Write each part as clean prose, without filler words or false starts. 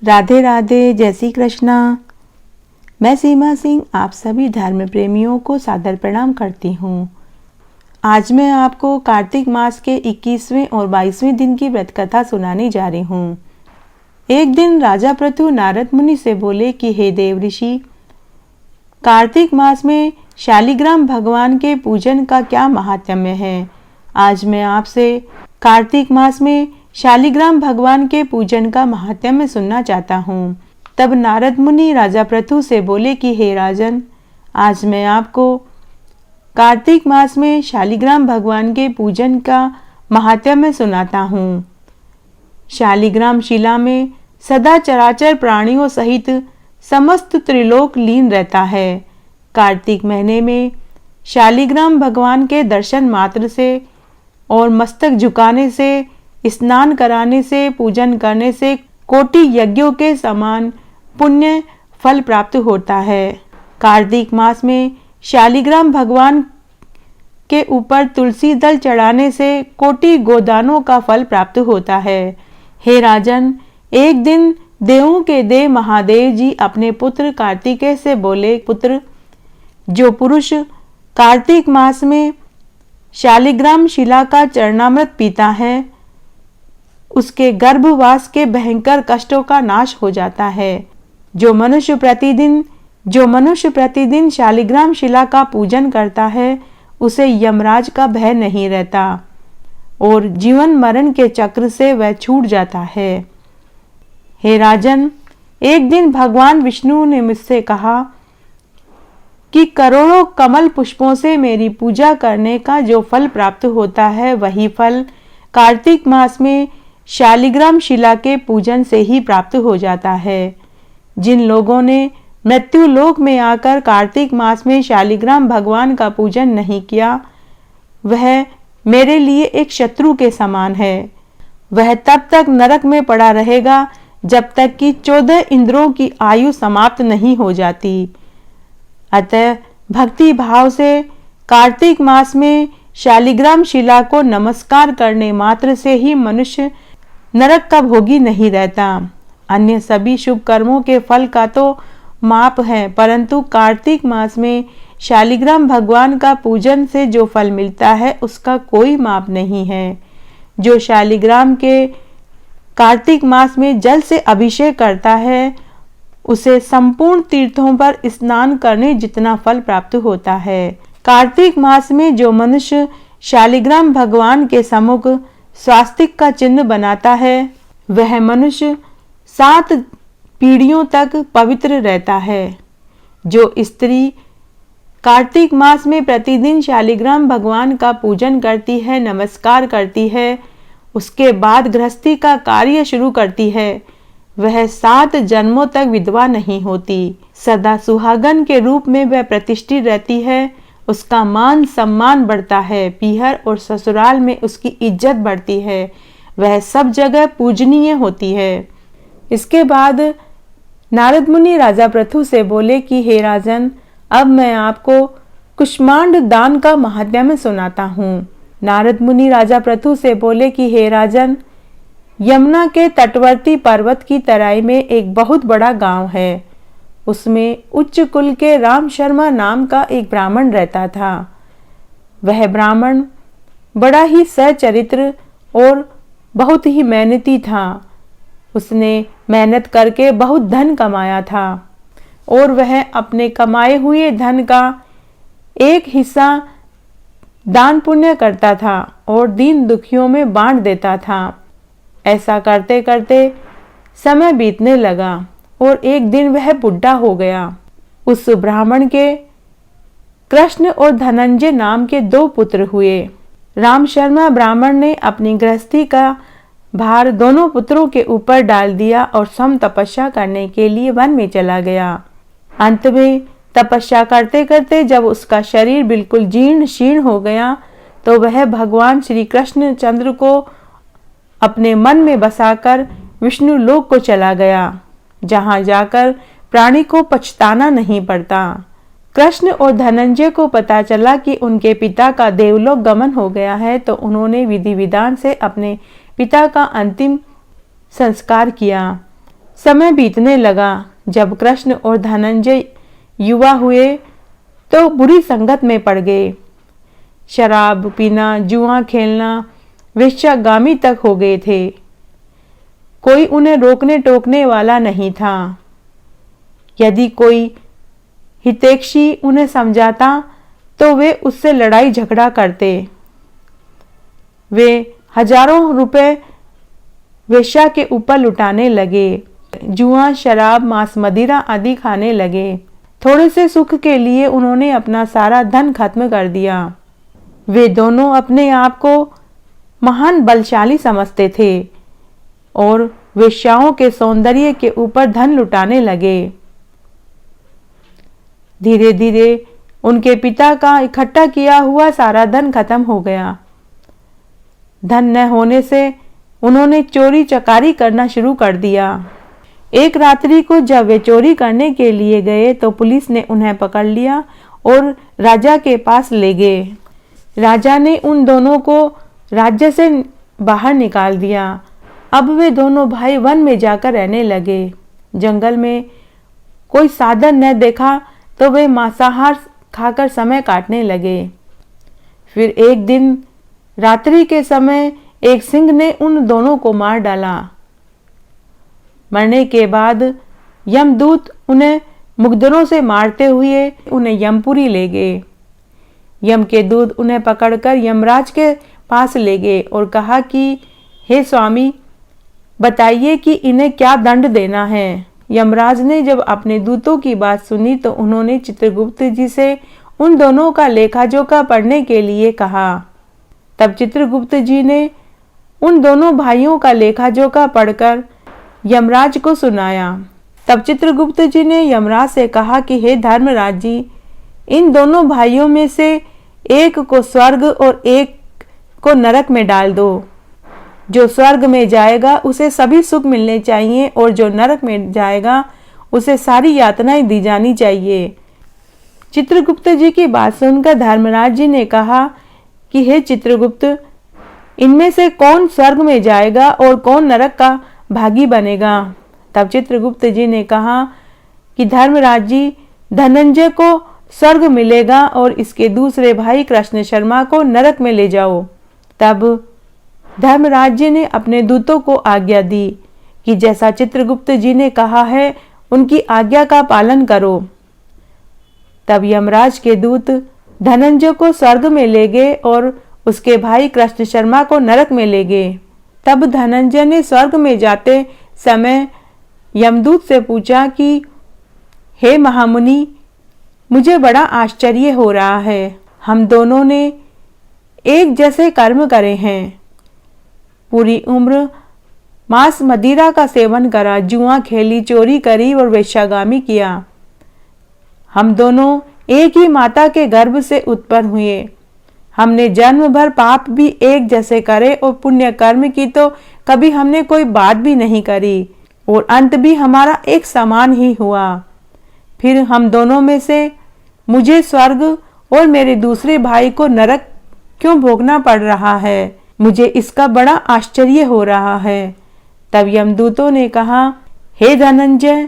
राधे राधे, जय श्री कृष्णा। मैं सीमा सिंह आप सभी धर्म प्रेमियों को सादर प्रणाम करती हूँ। आज मैं आपको कार्तिक मास के 21वें और 22वें दिन की व्रत कथा सुनाने जा रही हूँ। एक दिन राजा पृथु नारद मुनि से बोले कि हे देव ऋषि, कार्तिक मास में शालिग्राम भगवान के पूजन का क्या महात्म्य है। आज मैं आपसे कार्तिक मास में शालिग्राम भगवान के पूजन का महात्म्य सुनना चाहता हूँ। तब नारद मुनि राजा पृथु से बोले कि हे राजन, आज मैं आपको कार्तिक मास में शालिग्राम भगवान के पूजन का महात्म्य सुनाता हूँ। शालिग्राम शिला में सदा चराचर प्राणियों सहित समस्त त्रिलोक लीन रहता है। कार्तिक महीने में शालिग्राम भगवान के दर्शन मात्र से और मस्तक झुकाने से, स्नान कराने से, पूजन करने से कोटि यज्ञों के समान पुण्य फल प्राप्त होता है। कार्तिक मास में शालिग्राम भगवान के ऊपर तुलसी दल चढ़ाने से कोटि गोदानों का फल प्राप्त होता है। हे राजन, एक दिन देवों के देव महादेव जी अपने पुत्र कार्तिकेय से बोले, पुत्र, जो पुरुष कार्तिक मास में शालिग्राम शिला का चरणामृत पीता है, उसके गर्भवास के भयंकर कष्टों का नाश हो जाता है। जो मनुष्य प्रतिदिन शालिग्राम शिला का पूजन करता है, उसे यमराज का भय नहीं रहता और जीवन मरण के चक्र से वह छूट जाता है। हे राजन, एक दिन भगवान विष्णु ने मुझसे कहा कि करोड़ों कमल पुष्पों से मेरी पूजा करने का जो फल प्राप्त होता है, वही फल कार्तिक मास में शालिग्राम शिला के पूजन से ही प्राप्त हो जाता है। जिन लोगों ने मृत्यु लोक में आकर कार्तिक मास में शालिग्राम भगवान का पूजन नहीं किया, वह मेरे लिए एक शत्रु के समान है। वह तब तक नरक में पड़ा रहेगा जब तक कि 14 इंद्रों की आयु समाप्त नहीं हो जाती। अतः भक्ति भाव से कार्तिक मास में शालिग्राम शिला को नमस्कार करने मात्र से ही मनुष्य नरक का भोगी नहीं रहता। अन्य सभी शुभ कर्मों के फल का तो माप है, परंतु कार्तिक मास में शालिग्राम भगवान का पूजन से जो फल मिलता है, उसका कोई माप नहीं है। जो शालिग्राम के कार्तिक मास में जल से अभिषेक करता है, उसे संपूर्ण तीर्थों पर स्नान करने जितना फल प्राप्त होता है। कार्तिक मास में जो मनुष्य शालिग्राम भगवान के सम्मुख स्वास्तिक का चिन्ह बनाता है, वह मनुष्य 7 पीढ़ियों तक पवित्र रहता है। जो स्त्री कार्तिक मास में प्रतिदिन शालिग्राम भगवान का पूजन करती है, नमस्कार करती है, उसके बाद गृहस्थी का कार्य शुरू करती है, वह 7 जन्मों तक विधवा नहीं होती। सदा सुहागन के रूप में वह प्रतिष्ठित रहती है। उसका मान सम्मान बढ़ता है। पीहर और ससुराल में उसकी इज्जत बढ़ती है। वह सब जगह पूजनीय होती है। इसके बाद नारद मुनि राजा पृथु से बोले कि हे राजन, अब मैं आपको कुष्मांड दान का महात्म्य सुनाता हूँ। नारद मुनि राजा पृथु से बोले कि हे राजन, यमुना के तटवर्ती पर्वत की तराई में एक बहुत बड़ा गांव है। उसमें उच्च कुल के राम शर्मा नाम का एक ब्राह्मण रहता था। वह ब्राह्मण बड़ा ही सच्चरित्र और बहुत ही मेहनती था। उसने मेहनत करके बहुत धन कमाया था और वह अपने कमाए हुए धन का एक हिस्सा दान पुण्य करता था और दीन दुखियों में बांट देता था। ऐसा करते करते समय बीतने लगा और एक दिन वह बुढ़ा हो गया। उस ब्राह्मण के कृष्ण और धनंजय नाम के 2 पुत्र हुए। राम शर्मा ब्राह्मण ने अपनी गृहस्थी का भार दोनों पुत्रों के ऊपर डाल दिया और सम तपस्या करने के लिए वन में चला गया। अंत में तपस्या करते करते जब उसका शरीर बिल्कुल जीर्ण शीर्ण हो गया, तो वह भगवान श्री कृष्ण चंद्र को अपने मन में बसाकर विष्णु लोक को चला गया, जहां जाकर प्राणी को पछताना नहीं पड़ता। कृष्ण और धनंजय को पता चला कि उनके पिता का देवलोक गमन हो गया है, तो उन्होंने विधि विधान से अपने पिता का अंतिम संस्कार किया। समय बीतने लगा। जब कृष्ण और धनंजय युवा हुए तो बुरी संगत में पड़ गए। शराब पीना, जुआ खेलना, वेश्यागामी तक हो गए थे। कोई उन्हें रोकने टोकने वाला नहीं था। यदि कोई हितैषी उन्हें समझाता तो वे उससे लड़ाई झगड़ा करते। वे हजारों रुपए वेश्या के ऊपर लुटाने लगे। जुआ, शराब, मांस, मदिरा आदि खाने लगे। थोड़े से सुख के लिए उन्होंने अपना सारा धन खत्म कर दिया। वे दोनों अपने आप को महान बलशाली समझते थे और वेश्याओं के सौंदर्य के ऊपर धन लुटाने लगे। धीरे धीरे उनके पिता का इकट्ठा किया हुआ सारा धन खत्म हो गया। धन न होने से उन्होंने चोरी चकारी करना शुरू कर दिया। एक रात्रि को जब वे चोरी करने के लिए गए तो पुलिस ने उन्हें पकड़ लिया और राजा के पास ले गए। राजा ने उन दोनों को राज्य से बाहर निकाल दिया। अब वे दोनों भाई वन में जाकर रहने लगे। जंगल में कोई साधन न देखा तो वे मांसाहार खाकर समय काटने लगे। फिर एक दिन रात्रि के समय एक सिंह ने उन दोनों को मार डाला। मरने के बाद यमदूत उन्हें मुकद्दरों से मारते हुए उन्हें यमपुरी ले गए। यम के दूत उन्हें पकड़कर यमराज के पास ले गए और कहा कि हे स्वामी, बताइए कि इन्हें क्या दंड देना है। यमराज ने जब अपने दूतों की बात सुनी तो उन्होंने चित्रगुप्त जी से उन दोनों का लेखा जोखा पढ़ने के लिए कहा। तब चित्रगुप्त जी ने उन दोनों भाइयों का लेखा जोखा पढ़कर यमराज को सुनाया। तब चित्रगुप्त जी ने यमराज से कहा कि हे धर्मराज जी, इन दोनों भाइयों में से एक को स्वर्ग और एक को नरक में डाल दो। जो स्वर्ग में जाएगा उसे सभी सुख मिलने चाहिए और जो नरक में जाएगा उसे सारी यातनाएं दी जानी चाहिए। चित्रगुप्त जी की बात सुनकर धर्मराज जी ने कहा कि हे चित्रगुप्त, इनमें से कौन स्वर्ग में जाएगा और कौन नरक का भागी बनेगा। तब चित्रगुप्त जी ने कहा कि धर्मराज जी, धनंजय को स्वर्ग मिलेगा और इसके दूसरे भाई कृष्ण शर्मा को नरक में ले जाओ। तब धर्मराज जी ने अपने दूतों को आज्ञा दी कि जैसा चित्रगुप्त जी ने कहा है उनकी आज्ञा का पालन करो। तब यमराज के दूत धनंजय को स्वर्ग में ले गए और उसके भाई कृष्ण शर्मा को नरक में ले गए। तब धनंजय ने स्वर्ग में जाते समय यमदूत से पूछा कि हे महामुनि, मुझे बड़ा आश्चर्य हो रहा है। हम दोनों ने एक जैसे कर्म करे हैं। पूरी उम्र मांस मदिरा का सेवन करा, जुआ खेली, चोरी करी और वेश्यागामी किया। हम दोनों एक ही माता के गर्भ से उत्पन्न हुए। हमने जन्म भर पाप भी एक जैसे करे और पुण्य कर्म की तो कभी हमने कोई बात भी नहीं करी और अंत भी हमारा एक समान ही हुआ। फिर हम दोनों में से मुझे स्वर्ग और मेरे दूसरे भाई को नरक क्यों भोगना पड़ रहा है? मुझे इसका बड़ा आश्चर्य हो रहा है। तब यमदूतों ने कहा, हे धनंजय,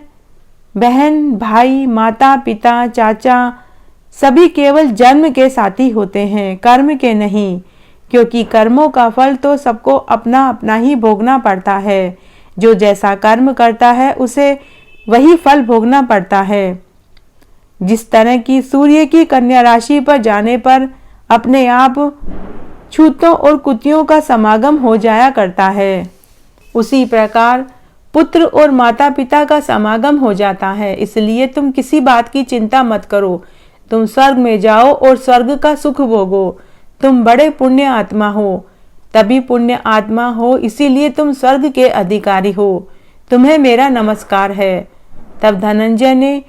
बहन, भाई, माता, पिता, चाचा सभी केवल जन्म के साथी होते हैं, कर्म के नहीं, क्योंकि कर्मों का फल तो सबको अपना अपना ही भोगना पड़ता है। जो जैसा कर्म करता है उसे वही फल भोगना पड़ता है। जिस तरह की सूर्य की कन्या राशि पर जाने पर अपने आप छूतों और कुतियों का समागम हो जाया करता है, उसी प्रकार पुत्र और माता पिता का समागम हो जाता है। इसलिए तुम किसी बात की चिंता मत करो। तुम स्वर्ग में जाओ और स्वर्ग का सुख भोगो। तुम बड़े पुण्य आत्मा हो, तभी पुण्य आत्मा हो, इसीलिए तुम स्वर्ग के अधिकारी हो। तुम्हें मेरा नमस्कार है। तब धनंजय ने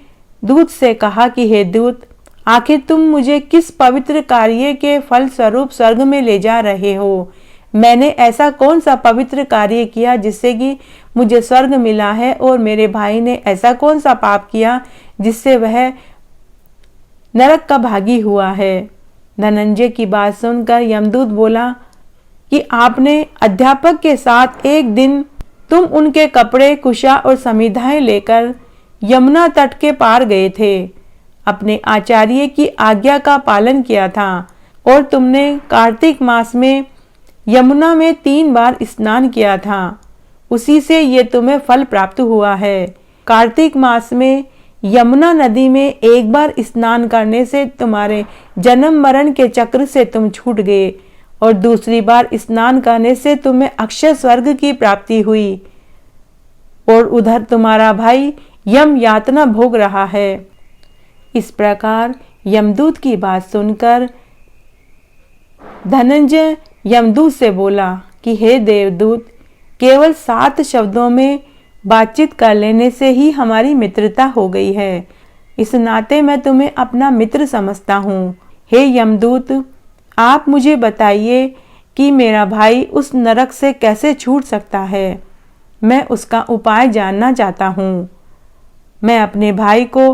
दूत से कहा कि हे दूत, आखिर तुम मुझे किस पवित्र कार्य के फल स्वरूप स्वर्ग में ले जा रहे हो? मैंने ऐसा कौन सा पवित्र कार्य किया जिससे कि मुझे स्वर्ग मिला है, और मेरे भाई ने ऐसा कौन सा पाप किया जिससे वह नरक का भागी हुआ है? धनंजय की बात सुनकर यमदूत बोला कि आपने अध्यापक के साथ एक दिन तुम उनके कपड़े, कुशा और समिधाएं लेकर यमुना तट के पार गए थे, अपने आचार्य की आज्ञा का पालन किया था और तुमने कार्तिक मास में यमुना में 3 बार स्नान किया था। उसी से ये तुम्हें फल प्राप्त हुआ है। कार्तिक मास में यमुना नदी में एक बार स्नान करने से तुम्हारे जन्म मरण के चक्र से तुम छूट गए और दूसरी बार स्नान करने से तुम्हें अक्षय स्वर्ग की प्राप्ति हुई और उधर तुम्हारा भाई यम यातना भोग रहा है। इस प्रकार यमदूत की बात सुनकर धनंजय यमदूत से बोला कि हे देवदूत, केवल 7 शब्दों में बातचीत कर लेने से ही हमारी मित्रता हो गई है। इस नाते मैं तुम्हें अपना मित्र समझता हूँ। हे यमदूत, आप मुझे बताइए कि मेरा भाई उस नरक से कैसे छूट सकता है। मैं उसका उपाय जानना चाहता हूँ। मैं अपने भाई को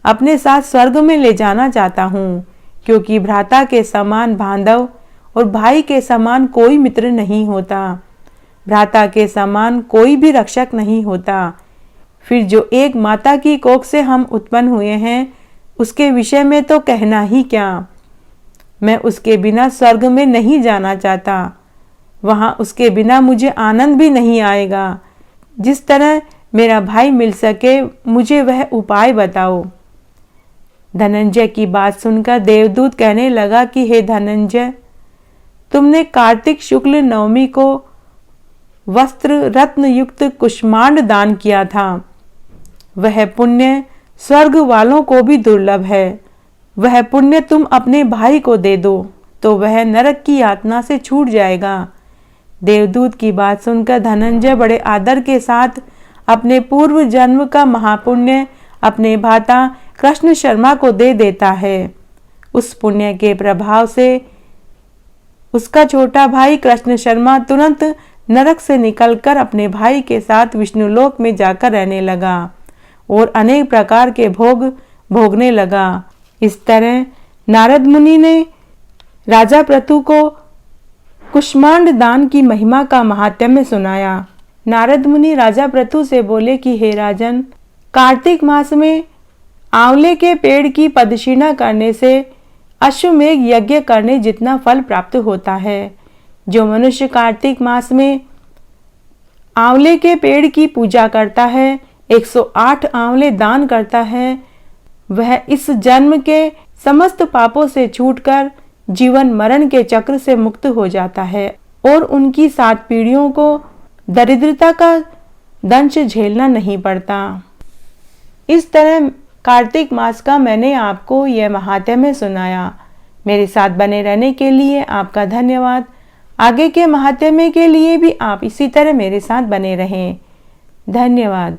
अपने साथ स्वर्ग में ले जाना चाहता हूँ, क्योंकि भ्राता के समान बांधव और भाई के समान कोई मित्र नहीं होता। भ्राता के समान कोई भी रक्षक नहीं होता। फिर जो एक माता की कोख से हम उत्पन्न हुए हैं, उसके विषय में तो कहना ही क्या। मैं उसके बिना स्वर्ग में नहीं जाना चाहता। वहाँ उसके बिना मुझे आनंद भी नहीं आएगा। जिस तरह मेरा भाई मिल सके, मुझे वह उपाय बताओ। धनंजय की बात सुनकर देवदूत कहने लगा कि हे धनंजय, तुमने कार्तिक शुक्ल नवमी को वस्त्र रत्न युक्त कुष्मांड दान किया था। वह पुण्य स्वर्ग वालों को भी दुर्लभ है। वह पुण्य तुम अपने भाई को दे दो तो वह नरक की यातना से छूट जाएगा। देवदूत की बात सुनकर धनंजय बड़े आदर के साथ अपने पूर्व जन्म का महापुण्य अपने भ्राता कृष्ण शर्मा को दे देता है। उस पुण्य के प्रभाव से उसका छोटा भाई कृष्ण शर्मा तुरंत नरक से निकलकर अपने भाई के साथ विष्णुलोक में जाकर रहने लगा और अनेक प्रकार के भोग भोगने लगा। इस तरह नारद मुनि ने राजा पृथु को कुष्मांड दान की महिमा का महात्म्य सुनाया। नारद मुनि राजा पृथु से बोले कि हे राजन, कार्तिक मास में आंवले के पेड़ की पदक्षिणा करने से अश्वमेघ यज्ञ करने जितना फल प्राप्त होता है। जो मनुष्य कार्तिक मास में आंवले के पेड़ की पूजा करता है, 108 आंवले दान करता है, वह इस जन्म के समस्त पापों से छूटकर जीवन मरण के चक्र से मुक्त हो जाता है और उनकी 7 पीढ़ियों को दरिद्रता का दंश झेलना नहीं पड़ता। इस तरह कार्तिक मास का मैंने आपको यह महात्म्य सुनाया। मेरे साथ बने रहने के लिए आपका धन्यवाद। आगे के महात्म्य के लिए भी आप इसी तरह मेरे साथ बने रहें। धन्यवाद।